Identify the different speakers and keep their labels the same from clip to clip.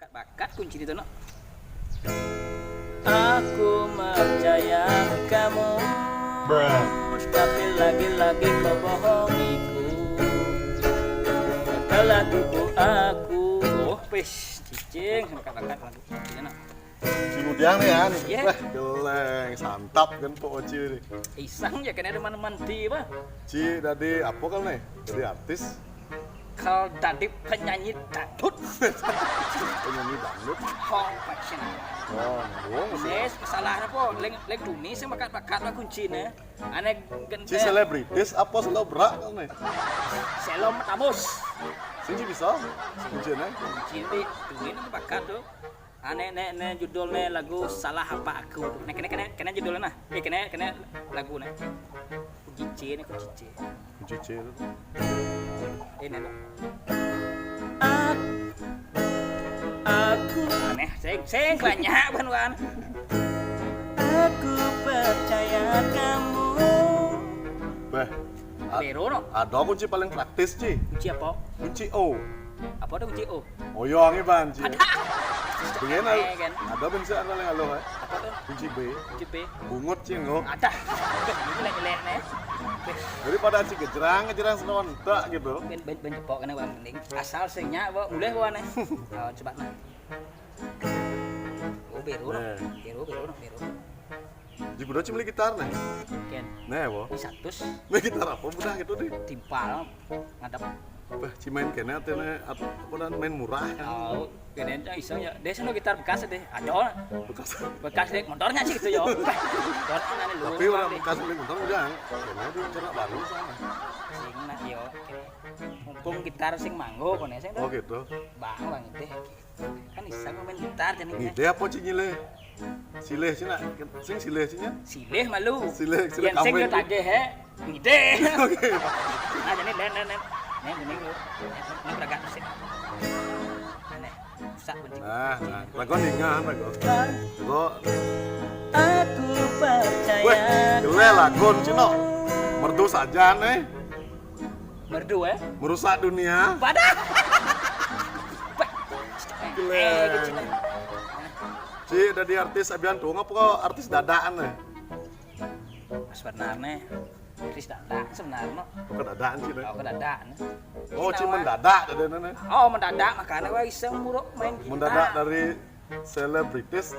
Speaker 1: Bakat kunci itu, no. Aku percaya kamu, tapi lagi-lagi kau bohongiku. Laguku aku, pes cicing bakat lagu kunci, no.
Speaker 2: Si Mudiang nih ya,
Speaker 1: Iya.
Speaker 2: wah geleng, santap kan Pak Oci nih.
Speaker 1: Iseng ya kena ada mandi apa?
Speaker 2: Ci dari apa kan nih? Dari artis,
Speaker 1: Kalau tadi penyanyi dangdut,
Speaker 2: penyanyi dangdut.
Speaker 1: perfection.
Speaker 2: Oh, bohong sih.
Speaker 1: Nes masalah apa? Leng dunia sih bakat lah kunci nih. Aneh
Speaker 2: Ci selebritis apa selebrak kan nih?
Speaker 1: selom tamus.
Speaker 2: Sing ci bisa, kunci nih.
Speaker 1: Kunci ini dunia itu bakat tuh. Aneh judulnya lagu salah apa aku. Nih kena judulnya nah. Kena lagu nih. Kunci C nih kunci C.
Speaker 2: Kunci C itu.
Speaker 1: Ini loh. Aku aneh sing banyak banuan. Aku percaya kamu.
Speaker 2: Beh,
Speaker 1: Pero no.
Speaker 2: ada kunci paling praktis Ci.
Speaker 1: Kunci apa?
Speaker 2: Kunci O.
Speaker 1: Apa ada kunci O?
Speaker 2: Oyong ban Ci.
Speaker 1: Ada.
Speaker 2: Pengen
Speaker 1: Kan.
Speaker 2: ada bensin ada yang halo ya.
Speaker 1: Apa tuh?
Speaker 2: Kunci B.
Speaker 1: Kunci B.
Speaker 2: Bungut Ci ngok.
Speaker 1: Ada. Ini jelek nih.
Speaker 2: Daripada Ci ngejrang senawan tak gitu.
Speaker 1: Ben cepok kena bang mending. Asal singnya apa mulai gua nih. Oh, coba nah. Oh, biru no. Biru.
Speaker 2: Ji kudu Ci beli gitar nih.
Speaker 1: Ken.
Speaker 2: Nih, wo.
Speaker 1: Di 100
Speaker 2: Beli gitar apa mudah gitu deh.
Speaker 1: timpal ngadap.
Speaker 2: Beh, Ci main kene atene apa dan main murah kan.
Speaker 1: Oh, kene aja iso ya. Dia sono gitar bekas deh. Ada bekas deh motornya sih gitu yo. Motor anane lu.
Speaker 2: Tapi orang bekas beli motor udah. Kene itu cerak baru sana.
Speaker 1: Sing nah yo. Mumpung gitar sing manggo kene sing
Speaker 2: Oh gitu.
Speaker 1: bang itu. Kan bisa main gitar jadinya.
Speaker 2: Ide apa Ci nyile? Sileh Ci nak. Sing sileh Ci nya.
Speaker 1: Silih malu.
Speaker 2: Sileh
Speaker 1: Yang sing
Speaker 2: kamu.
Speaker 1: yo tagih he. Ngide.
Speaker 2: Oke.
Speaker 1: Nah jadi nen. Nen lu. Ini beragak sih. Aneh. Rusak kunci.
Speaker 2: Nah, lagu ningah lagu. Lagu.
Speaker 1: Aku percaya.
Speaker 2: Weh, gile lagun Cino. Merdu saja nih.
Speaker 1: Merdu ya?
Speaker 2: Merusak dunia.
Speaker 1: Pada.
Speaker 2: Gile. Ci dari artis abian tuh ngapa kok artis dadaan nih?
Speaker 1: Sebenarnya Chris dadak sebenarnya.
Speaker 2: Bukan dadaan Ci deh.
Speaker 1: Oh kedadak.
Speaker 2: Oh, Ci mendadak dadaan nih.
Speaker 1: Oh mendadak makanya gua iseng muruk main gitar.
Speaker 2: Mendadak dari selebritis.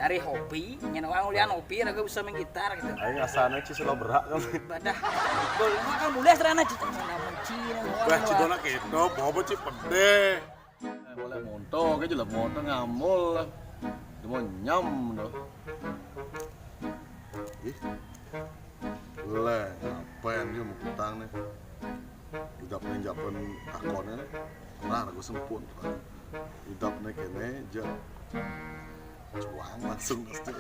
Speaker 1: Dari hobi, nyen orang ulian hobi aku bisa main gitar gitu.
Speaker 2: Aing asalnya Ci selalu berak kan.
Speaker 1: Badah. Boleh kan mulai serana cita namun Cina.
Speaker 2: Wah, Ci dona gitu, bobo Ci pede.
Speaker 3: Boleh monto, cái là monto ngamul, cuma nyam doh.
Speaker 2: Ih. Le, ngapain dia mau utang nih? Udah akonnya nih. Nah, aku sempun. Idapnya kene aja. Cuang langsung pasti.